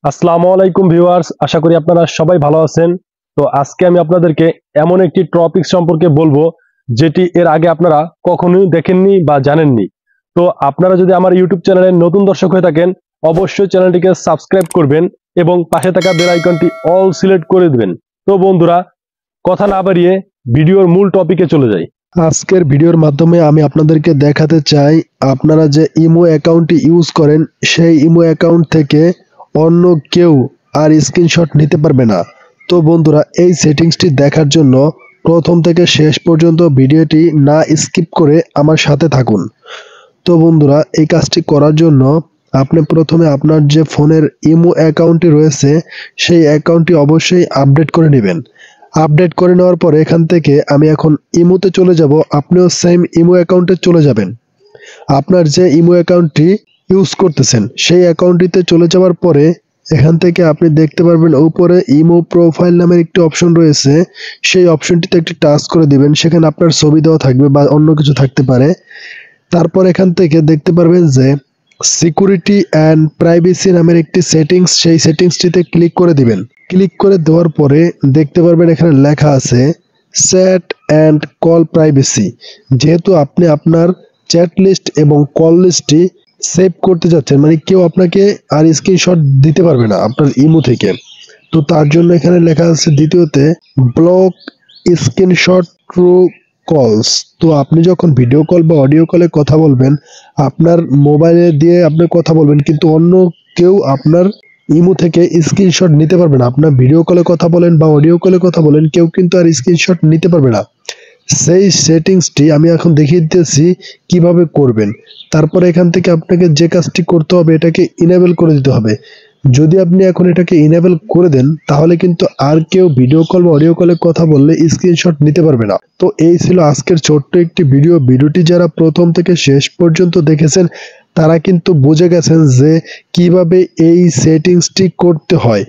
আসসালামু আলাইকুম ভিউয়ার্স, আশা করি আপনারা সবাই ভালো আছেন। তো আজকে আমি আপনাদেরকে এমন একটি টপিক সম্পর্কে বলবো যেটি এর আগে আপনারা কখনোই দেখেননি বা জানেননি। তো আপনারা যদি আমার ইউটিউব চ্যানেলের নতুন দর্শক হয়ে থাকেন, অবশ্যই চ্যানেলটিকে সাবস্ক্রাইব করবেন এবং পাশে থাকা বেল আইকনটি অল সিলেক্ট করে দিবেন। তো বন্ধুরা, কথা না বাড়িয়ে ভিডিওর মূল টপিকে চলে যাই। আজকের ভিডিওর মাধ্যমে আমি আপনাদেরকে দেখাতে চাই আপনারা যে ইমো অ্যাকাউন্টটি ইউজ করেন সেই ইমো অ্যাকাউন্ট থেকে অন্য কেউ আর স্ক্রিনশট নিতে পারবে না। তো বন্ধুরা, এই সেটিংসটি দেখার জন্য প্রথম থেকে শেষ পর্যন্ত ভিডিওটি না স্কিপ করে আমার সাথে থাকুন। তো বন্ধুরা, এই কাজটি করার জন্য আপনি প্রথমে আপনার যে ফোনের ইমো অ্যাকাউন্টটি রয়েছে সেই অ্যাকাউন্টটি অবশ্যই আপডেট করে নেবেন। আপডেট করে নেওয়ার পরে এখান থেকে আমি এখন ইমোতে চলে যাব, আপনিও সেম ইমো অ্যাকাউন্টে চলে যাবেন। আপনার যে ইমো অ্যাকাউন্টটি ইউজ করতেছেন সেই অ্যাকাউন্টটিতে চলে যাওয়ার পরে এখান থেকে আপনি দেখতে পারবেন উপরে ইমো প্রোফাইল নামের একটি অপশন রয়েছে। সেই অপশনটিতে একটি টাচ করে দিবেন, সেখানে আপনার ছবি দেওয়া থাকবে বা অন্য কিছু থাকতে পারে। তারপর এখান থেকে দেখতে পারবেন যে সিকিউরিটি অ্যান্ড প্রাইভেসি নামের একটি সেটিংস, সেই সেটিংসটিতে ক্লিক করে দিবেন। ক্লিক করে দেওয়ার পরে দেখতে পারবেন এখানে লেখা আছে চ্যাট অ্যান্ড কল প্রাইভেসি। যেহেতু আপনি আপনার চ্যাট লিস্ট এবং কল লিস্টটি সেভ করতে যাচ্ছেন, মানে কেউ আপনাকে আর স্ক্রিনশট দিতে পারবে না আপনার ইমো থেকে। তো তার জন্য এখানে লেখা আছে দ্বিতীয়তে ব্লক স্ক্রিনশট ট্রু কলস। তো আপনি যখন ভিডিও কল বা অডিও কলে কথা বলবেন, আপনার মোবাইলে দিয়ে আপনি কথা বলবেন, কিন্তু অন্য কেউ আপনার ইমো থেকে স্ক্রিনশট নিতে পারবে না। আপনার ভিডিও কলে কথা বলেন বা অডিও কলে কথা বলেন, কেউ কিন্তু আর স্ক্রিনশট নিতে পারবে না। সেই সেটিংসটি আমি এখন দেখিয়ে দিতেছি কিভাবে করবেন। তারপরে এখান থেকে আপনাকে যে কাজটি করতে হবে, এটাকে ইনেবল করে দিতে হবে। যদি আপনি এখন এটাকে ইনেবল করে দেন, তাহলে কিন্তু আর কেউ ভিডিও কল বা অডিও কলে কথা বললে স্ক্রিনশট নিতে পারবে না। তো এই ছিল আজকের ছোট্ট একটি ভিডিওটি যারা প্রথম থেকে শেষ পর্যন্ত দেখেছেন তারা কিন্তু বুঝে গেছেন যে কিভাবে এই সেটিংসটি করতে হয়।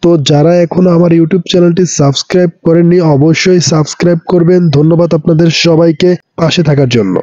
তো যারা এখনো আমার ইউটিউব চ্যানেলটি সাবস্ক্রাইব করেননি, অবশ্যই সাবস্ক্রাইব করবেন। ধন্যবাদ আপনাদের সবাইকে পাশে থাকার জন্য।